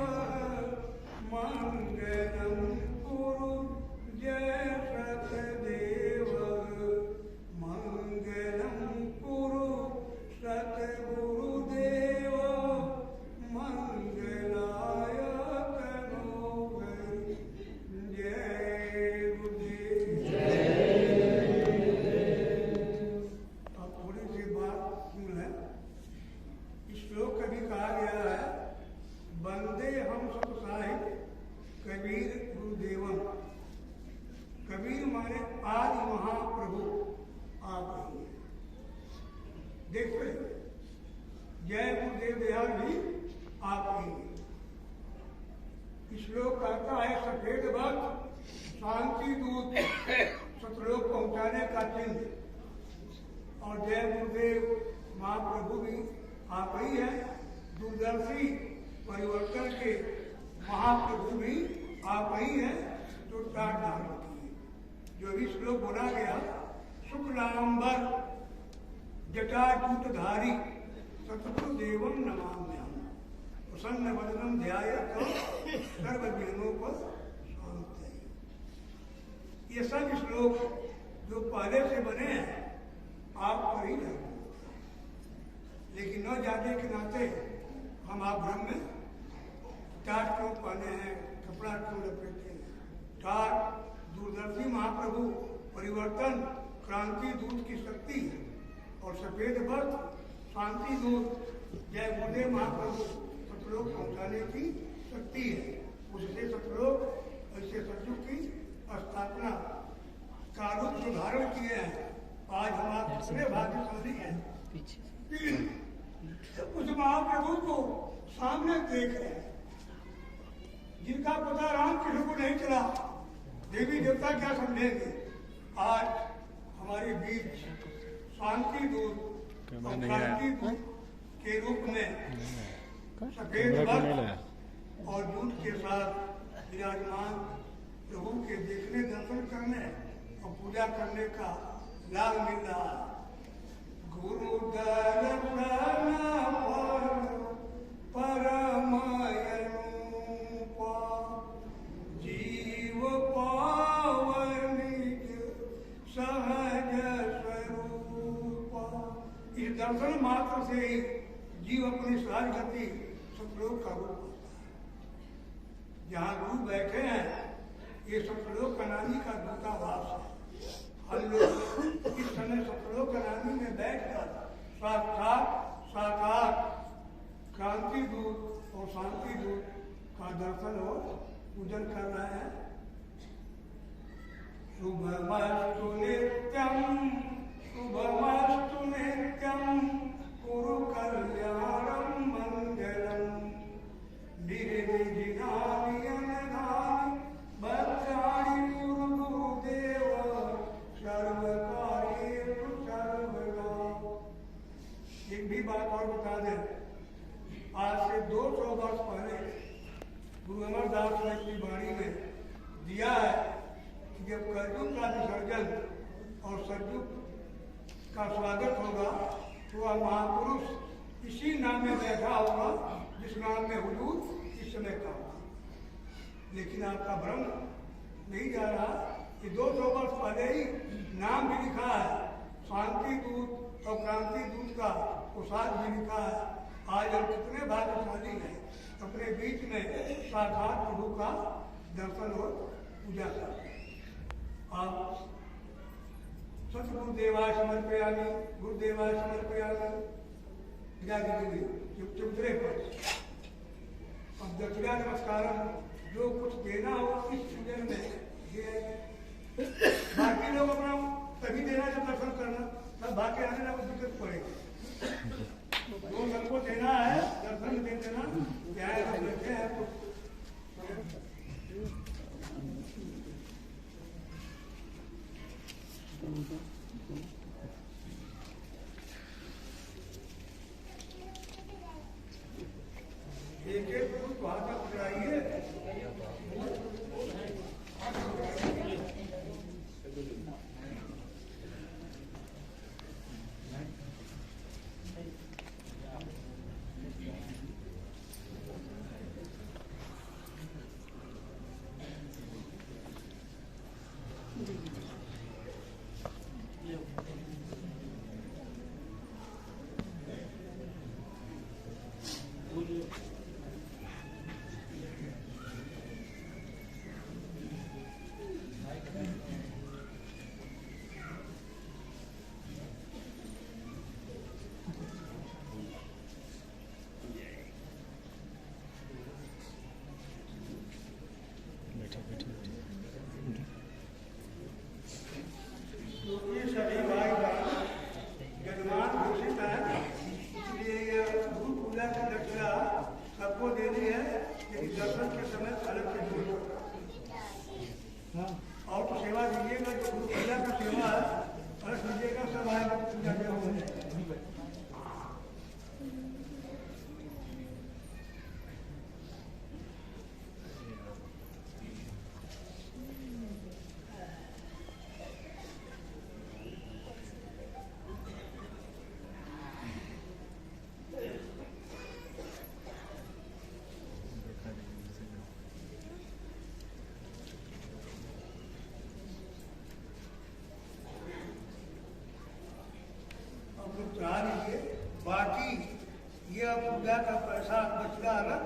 मङ्गलं कुरु जय सतदेव मङ्गलं कुरु सद्गुरुदेव मंगलाय तनोहरि जय गुरुदेव। अब थोड़ी सी बात सुन लें। इस श्लोक कभी कहा गया है वंदे हम सतसाहिब कबीर गुरुदेवम। कबीर माने आदि महाप्रभु आप ही हैं। देख रहे जय गुरुदेव दयाल भी आप ही हैं। श्लोक कहता है सफेद वक्त शांति दूत सतलोक पहुंचाने का चिन्ह। और जय गुरुदेव महाप्रभु भी आप ही हैं। दूरदर्शी परिवर्तन के महाप्रभु भी आप ही हैं जो टाट डाल रखी है। जो भी श्लोक बोला गया शुक्लांबर जटाजूटधारी सतगुरुदेवं नमाम्यहम्। प्रसन्न वदनं ध्यायेत सर्वविघ्नोपशान्तये। ये सब श्लोक जो पहले से बने हैं आप पर ही लागू, लेकिन न जाने के नाते हम आप भ्रम में टाट क्यों पहने हैं, कपड़ा क्यों लपेटे हैं। टाट दूरदर्शी महाप्रभु परिवर्तन क्रांति दूत की शक्ति है और सफेद वस्त्र शांति दूत जय गुरुदेव महाप्रभु सतलोक पहुंचाने की शक्ति है। उससे सतलोक ऐसे सतयुग की स्थापना का रूप सुधारण किए हैं। आज हम आप कितने भाग्यशाली हैं उस महाप्रभु को सामने देख रहे हैं जिनका पता रामकृष्ण को नहीं चला। देवी देवता क्या समझेंगे। आज हमारे बीच शांति दूत और क्रांति दूत के रूप में सफेद वस्त्र और दूत के साथ विराजमान प्रभु के देखने दर्शन करने और पूजा करने का लाभ मिल रहा है। गुरु दर्शन परम अनूप जीव पावनिज सहज स्वरूप। इस दर्शन मात्र से ही जीव अपनी सहज गति सतलोक का रूप होता है। जहाँ गुरु बैठे हैं ये सतलोक कनानी का दूतावास है। हम लोग इस समय सतलोक रानी में बैठकर साक्षात साकार क्रांति दूत और शांति दूत का दर्शन और पूजन कर रहे हैं। शुभमस्तु नित्यम शुभमस्तु नित्यम कुरु कल्याणम मंगलम निर्विघ्नानि अनघानि भद्राणि कुरु गुरुदेव सर्वकार्येषु सर्वदा। एक भी बात और बता दें, आज से 200 वर्ष पहले गुरु अमरदास ने अपनी वाणी में दिया है कि जब कलयुग का विसर्जन और सतयुग का स्वागत होगा तो वह महापुरुष इसी नाम में बैठा होगा जिस नाम में हुजूर इस समय का होगा। लेकिन आपका भ्रम नहीं जा रहा कि 200 वर्ष पहले ही नाम भी लिखा है, शांति दूत और क्रांति दूत का पोशाक भी लिखा है। आज हम कितने भाग्यशाली हैं, अपने बीच में साक्षात प्रभु का दर्शन और पूजा करते हैं। आप सतगुरुदेवाय समर्पयामि, गुरुदेवाय समर्पयामि चुपचुपरे पर। अब दक्षिणा नमस्कारम जो कुछ देना हो इस पूजन में ये बाकी लोग अपना तभी देना जब दर्शन करना, तब बाकी आने ना कुछ दिक्कत पड़ेगी। जो सबको देना है दर्शन दे देना, क्या है हम बैठे हैं तो एक एक फूल वहां तक उतराइए। बाकी ये पूजा का पैसा बचता है ना,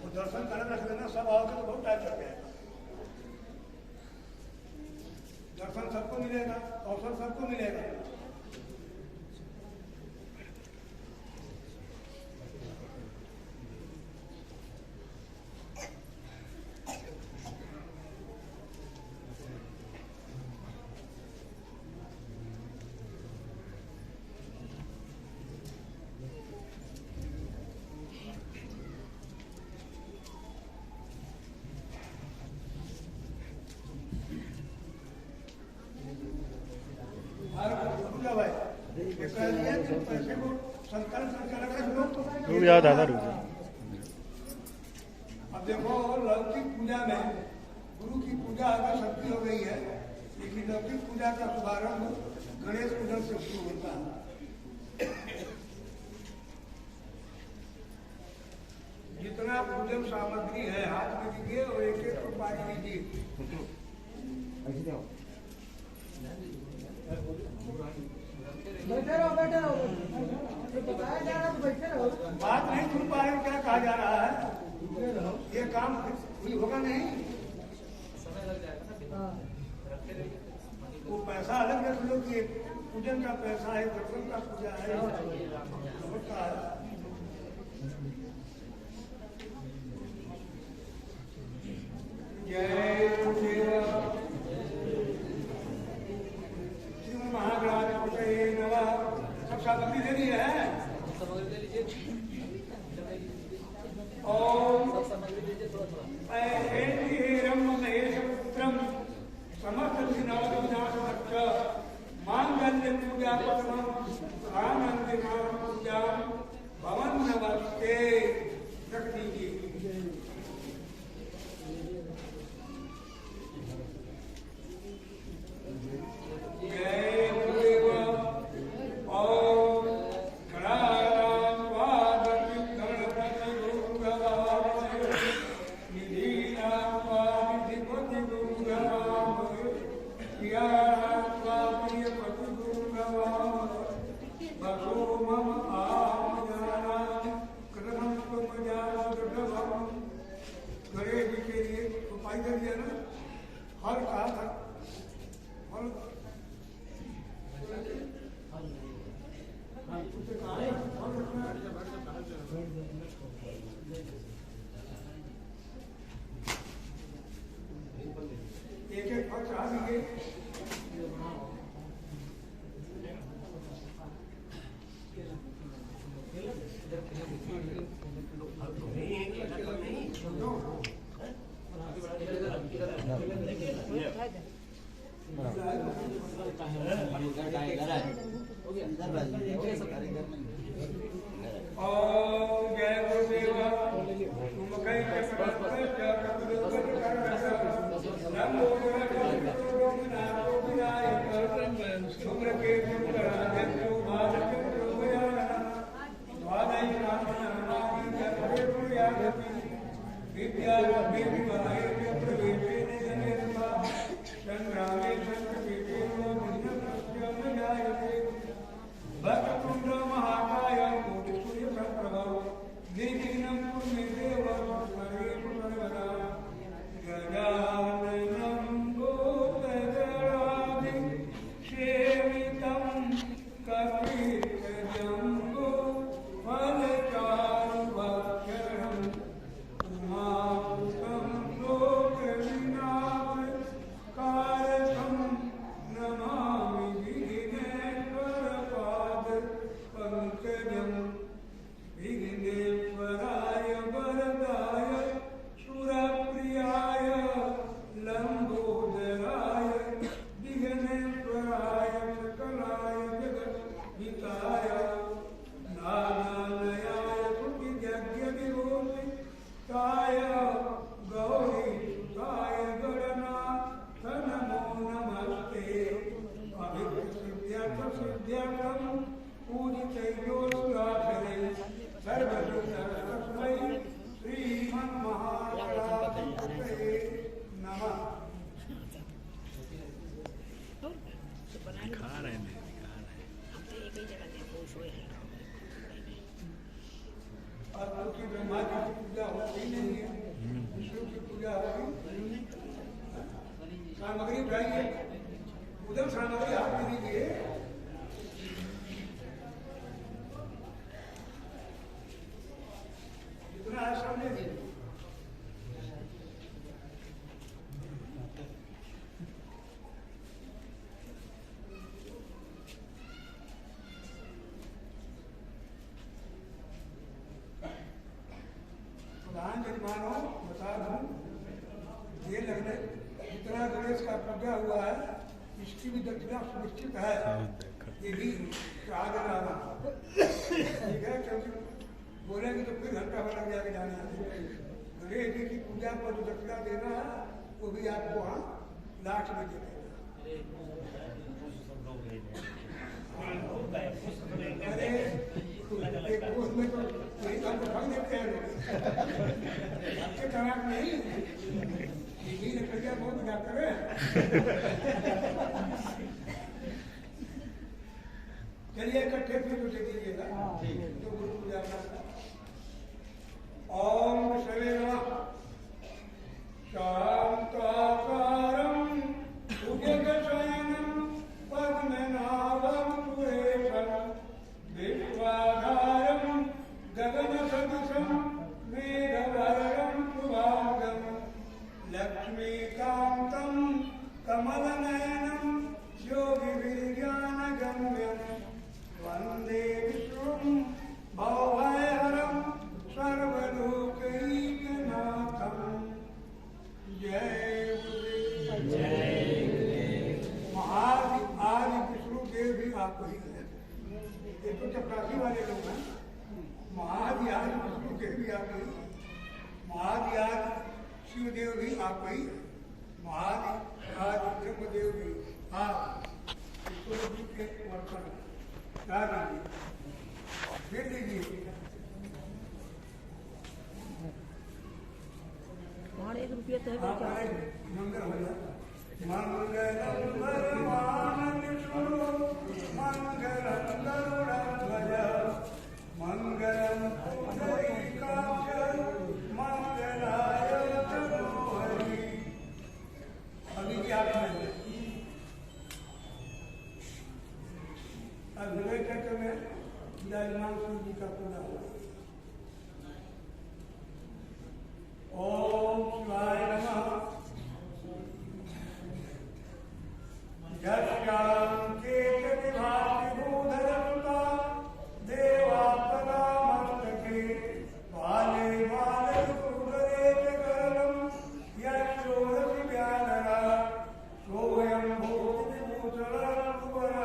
वो दर्शन करने रख लेना, सब आओगे तो बहुत टाइम लग जाएगा। दर्शन सबको मिलेगा, अवसर सबको मिलेगा। रुक जाओ दादा, रुक जाओ। अब देखो लौकिक पूजा में गुरु की पूजा अगर शक्ति हो गई है, लेकिन लौकिक पूजा का शुभारंभ गणेश पूजन से शुरू होता है। जितना पूजन सामग्री है हाथ में दीजिए और एक एक को पानी दीजिए। बैठे रहो बताया जा रहा तो बैठे रहो। बात नहीं सुन पा रहे हो, क्या कहा जा रहा है? ये काम होगा नहीं। वो पैसा अलग रख लो कि पूजन का पैसा है, दर्शन का पूजा है, होता है। जय गुरुदेव श्रीमद् महागणाधिपतये नमः। सब सामग्री ले ली है। ओम ऐन्द्रियेरं महेशपुत्रं समस्त विनाशनाशनश्च मांगल्य पूजा परमं आनंदमानं पूजा भवन नमस्ते। रख दीजिए। जय गुरुदेव। ओम गणानां वादति गणपति गुरुभवामहे निधीनां वादिपति गुरुभवामहे प्रियाणां वाप्रियपति गुरुभवामहे वसो मम आमजानां कृतं त्वमजानकृतम्। गणेश जी के लिए उपाय कर दिया ना, हर कहा था हर एक एक फल चढ़ा दीजिए। ओम जय गुरुदेव। तुम कहीं भक्तुंड महाकाय कोटिसूर्य प्रभव निर्विघ्नं कुरु मे देव सर्वेषु सर्वदा। गजाननं भूतगणाधिसेवितं कपितजम्बो फलचारुभक्षणं उमासुतं लोकविनाशकारकं नमामि पंकजं विघ्नेश्वराय वरदाय सुरप्रियाय लंबोदराय विघ्नेश्वराय सकलाय जगद्हिताय नागालयाय सुखियज्ञविभूषिताय गौरीसुताय गणनाथ नमो नमस्ते। अभिष्टसिद्ध्यर्थसिद्ध्यर्थं पूजितैयोऽस्त्राक्षरे सर्वसिद्धतस्मै श्रीमन्महागणाधिपतये नमः। दिखा रहे हैं, और क्योंकि ब्रह्मा जी की पूजा होती नहीं है, विष्णु की पूजा होगी। सामग्री उठाइए, उधर सामग्री हाथ में दीजिए। जितना है सामने दीजिए। प्रधान जजमानों बता दूं, ये लगने जितना गणेश का पूजा हुआ है इसकी भी दक्षिणा सुनिश्चित है। ये भी आगे लाना ठीक है, क्योंकि बोलेंगे तो फिर घंटा भर लग जाएगा जाने आने। गणेश जी की पूजा पर जो दक्षिणा देना है वो भी आपको वहाँ लास्ट में दे देना। अरे एक कोस में तो यही हमको ठग देते हैं लोग, आपके तनाव नहीं ये लकड़ियाँ बहुत जाते हैं। चलिए इकट्ठे फिर तो दे दीजिएगा तो गुरु पूजा का। ओम शिवे नमः। शांताकारं भुजगशयनं ब्रह्मदेव भी आप ही महादेव आज ब्रह्मदेव भी आप ईश्वर जी के वर्तन फिर लीजिए वहाँ 1 रुपया तो है क्या? मंगल हो जाए मंगलम भगवान विष्णु मंगलम गरुड़ध्वज मंगलम पुंडरीकाक्ष मंगलाय तनोहरि। अभी क्या है हृदय चक्र में विराजमान शिव जी का पूजा हुआ। ओम शिवाय नमः। यस्यांके विभाति भूधरता देवापदा मस्तके बाले बाले सुंदरे करम यशोरसि व्यानरा सोयं भूति विभूषण कुवर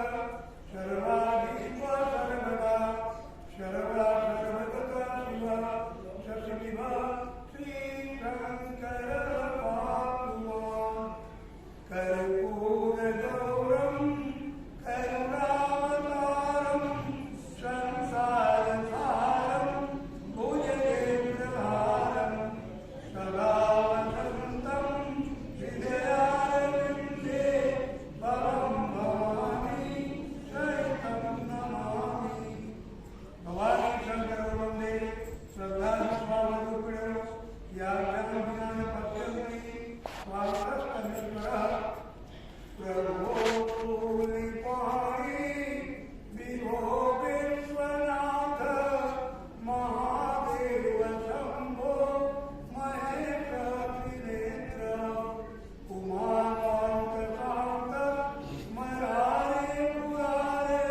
सर्वाधिपा सर्वदा सर्वा सर्वदा शिवा शशिविभा श्री शंकर पातुमां कर्पूर गौरम करुणावतारम संसार सारम भुजगेन्द्रहारम सदा वसंतम हृदयारविंदे भवं भवानी सहितं नमामि। भवानी शंकर वंदे श्रद्धा स्वावरूपिणो या ज्ञान पश्यन्ति स्वार्थस्थमेश्वरः प्रभो निपाणि विभो विश्वनाथ महादेव शंभो महेश त्रिनेत्र उमाकांत शांत मरारे पुरारे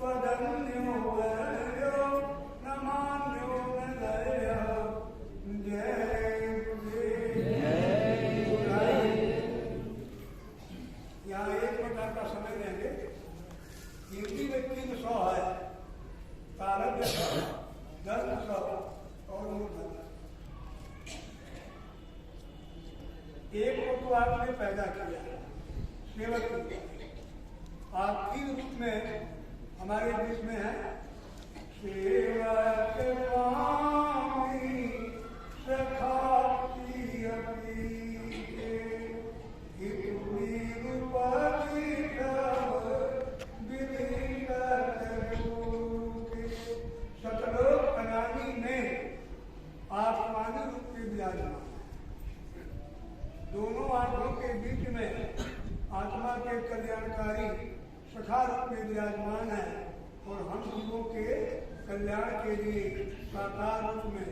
पदन्यो वरयो नमान्यो नदय जय यहाँ 1 प्रकार का समय लेंगे। हिंदी में 300 है, तारक 10 और मूर्धन। एक को तो आपने पैदा किया, सेवक किया। आप 3 रूप में हमारे बीच में है। सेवक स्वामी सखाती अपीते सतलोक अनादि में आसमानी रूप में विराजमान। दोनों आंखों के बीच में आत्मा के कल्याणकारी सखा रूप में विराजमान है और हम जीवों के कल्याण के लिए साकार रूप में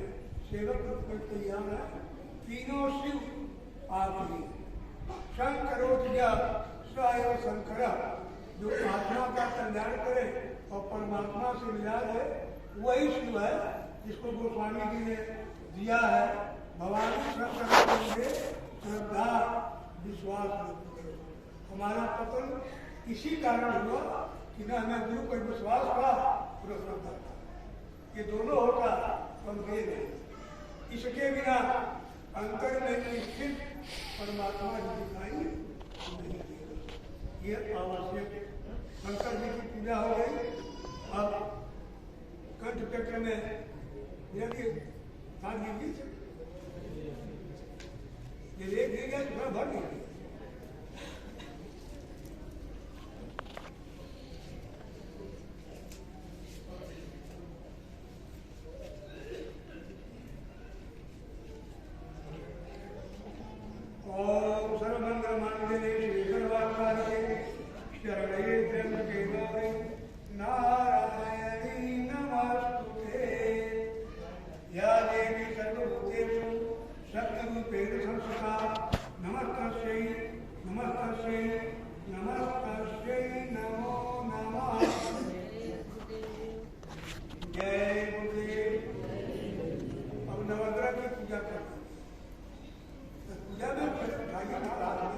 सेवक रूप में तैयार है। तीनों शिव आप ही शंकरोज्या स्वाय शंकर, जो आत्मा का कल्याण करे और परमात्मा से मिला है वही शिव है, जिसको गोस्वामी जी ने दिया है। भवानी शंकर के श्रद्धा विश्वास करो। हमारा पतन इसी कारण हुआ कि न हमें गुरु पर विश्वास था और श्रद्धा था। ये दोनों होता हम गए नहीं। इसके बिना अंतर में स्थित परमात्मा दिखाई नहीं देगा। ये आवश्यक। शंकर जी की पूजा हो गई। अब कंठ चक्र में यदि ये ले गया तो भर नहीं। ओम सर्वमंगल मांगल्ये शिवे सर्वार्थसाधके शरण्ये त्र्यंबके गौरी नारायणी नमस्तुते। या देवी सर्वभूतेषु शक्तिरूपेण संस्थिता नमस्तस्यै नमस्तस्यै नमस्तस्यै नमो नमः। जय गुरुदेव। अब नवग्रह की पूजा करते हैं। पूजा में भाग्य महाराज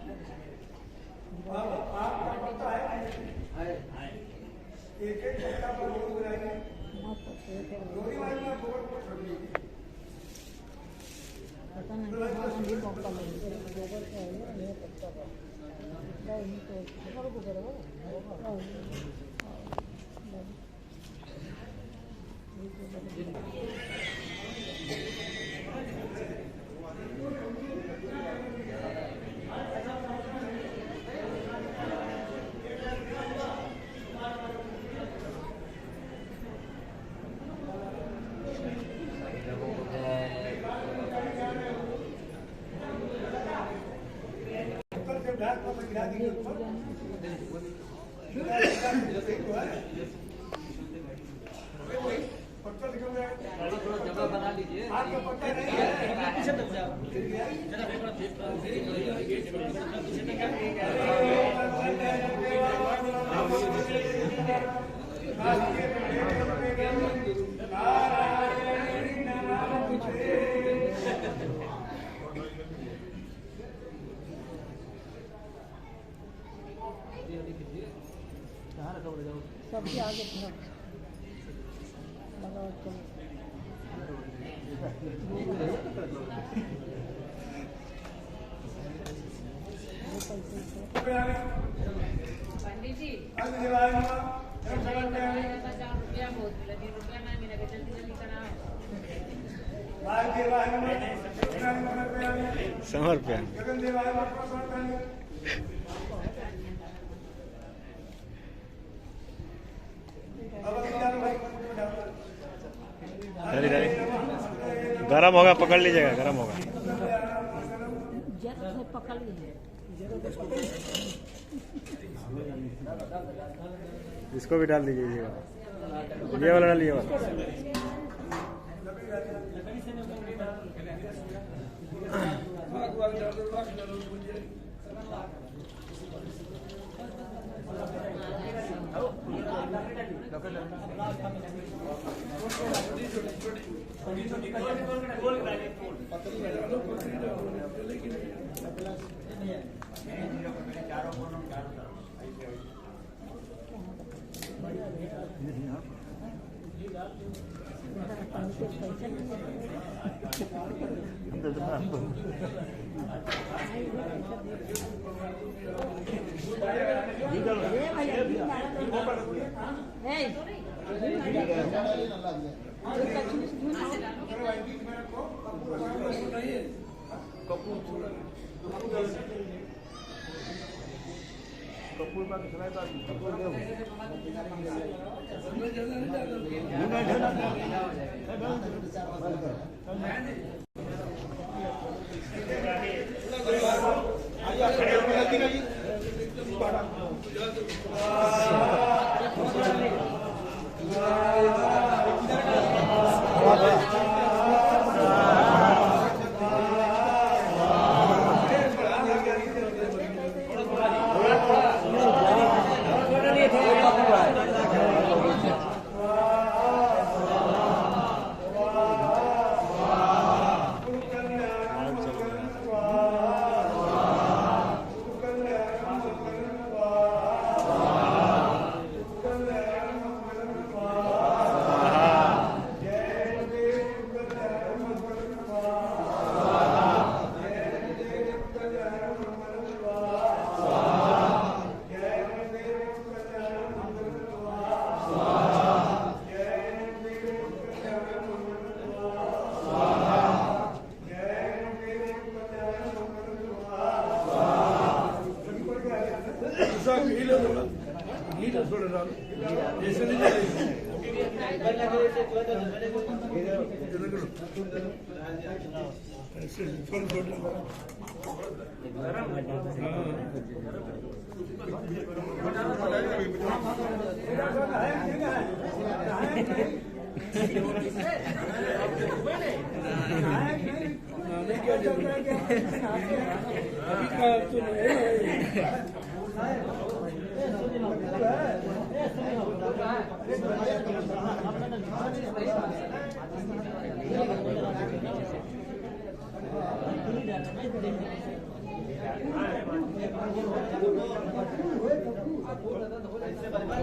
अब आपका पता है एक एक पत्ता पर रोज बनाइए रोटी वाली में बहुत कुछ रखिए पता नहीं कहाँ भी मौका लगे गोबर का है ये पत्ता का नहीं तो गोबर को करो जगह बना लीजिए सबके आगे थोड़ा लगाओ चलो पंडित जी रुपया बहुत लगी रुपया ना मिला के जल्दी जल्दी कराओ समर्पण गरम होगा, पकड़ लीजिएगा, गरम होगा। जरा से पकड़ लीजिए इसको भी डाल दीजिए, ये वाला डालिए वाला।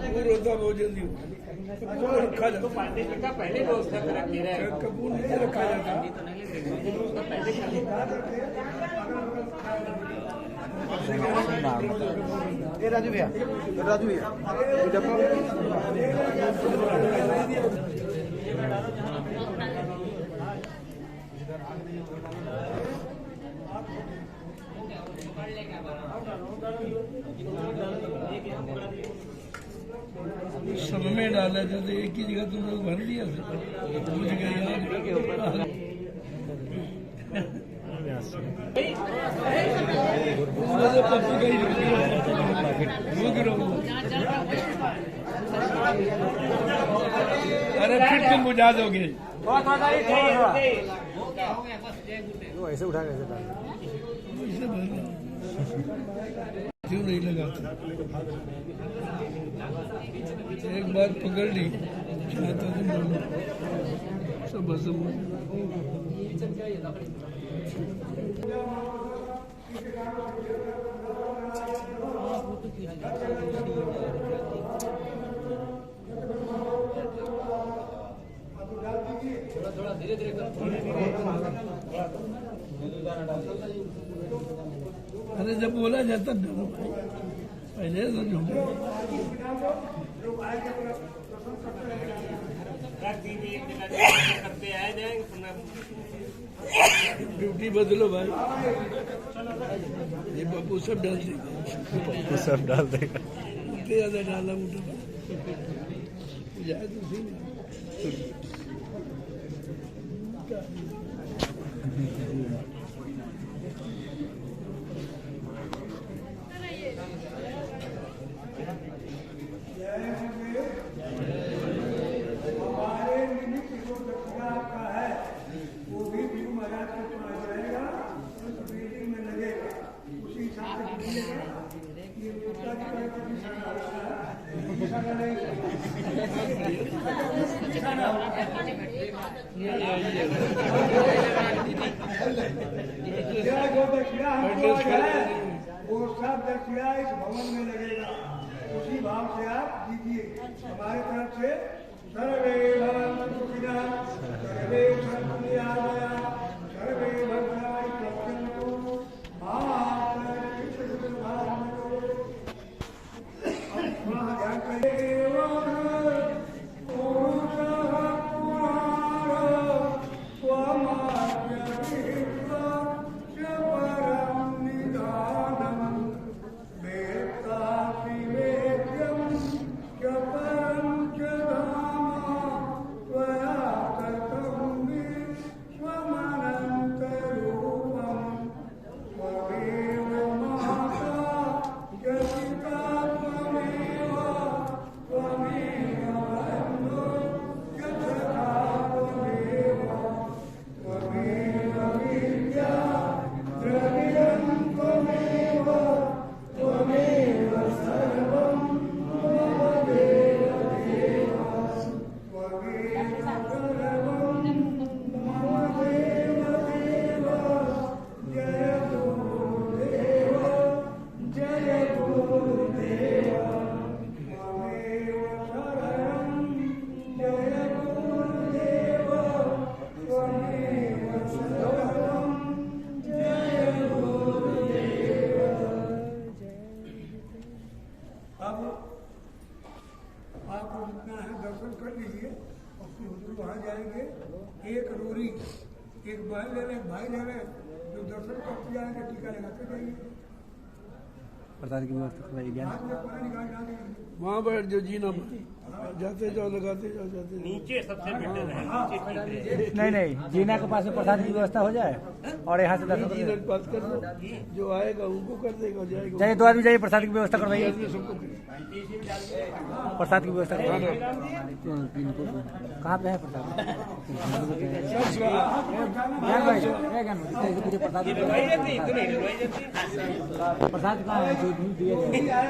कपूर होता बहुत जल्दी कपूर रखा जाता पांडे जी का पहले व्यवस्था करा दे रहा है। कपूर नहीं रखा जाता। तो नहीं लेते उसका पहले ये राजू भैया सब में डाला था तो एक ही जगह तुम लोग भर दिया दो जगह याद पप्पू का ही अरे फिर तुम बुझा दोगे ऐसे उठा कैसे डाल ऐसे भरना क्यों नहीं लगाते एक बार पकड़ ली चाहता तुम सब भस्म थोड़ा धीरे धीरे अरे जब बोला जाता डरो भाई पहले तो झूठे करते आए जाएंगे ड्यूटी बदलो भाई ये बाबू सब डाल देगा सब डाल देगा उतने ज्यादा डाला मोटा जाए तो सही जो दक्षिणा हमको है वो सब दक्षिणा इस भवन में लगेगा। उसी भाव से आप दीजिए। हमारे तरफ से सर्वे भवन्तु सुखिनः, सर्वे सन्तु निरामयाः, सर्वे भद्राणि पश्यन्तु मा कश्चित् दुर्भाग्यं। वहाँ ध्यान करिए। आपको जितना है दर्शन कर लीजिए और फिर हुजूर वहाँ जाएंगे। एक रोरी एक बहन ले रहे भाई ले रहे जो दर्शन करते जाएंगे टीका लगाते जाएंगे। प्रसाद की व्यवस्था करवाई गया हाथ में पानी निकाल डालेंगे। वहाँ बैठ जो जीना जाते जाओ लगाते जाओ जाते जाओ। नीचे सबसे बेटर है नीचे ठीक है। नहीं जीना के पास में प्रसाद की व्यवस्था हो जाए और यहाँ से दर्शन जीना की बात कर लो जो आएगा उनको कर देगा जाएगा जाइए 2 आदमी जाइए प्रसाद की व्यवस्था करवाइए सबको प्रसाद की व्यवस्था करवाइए कहाँ पे है प्रसाद ज्ञान भाई मुझे प्रसाद जाती प्रसाद कहाँ है जो दिए जाए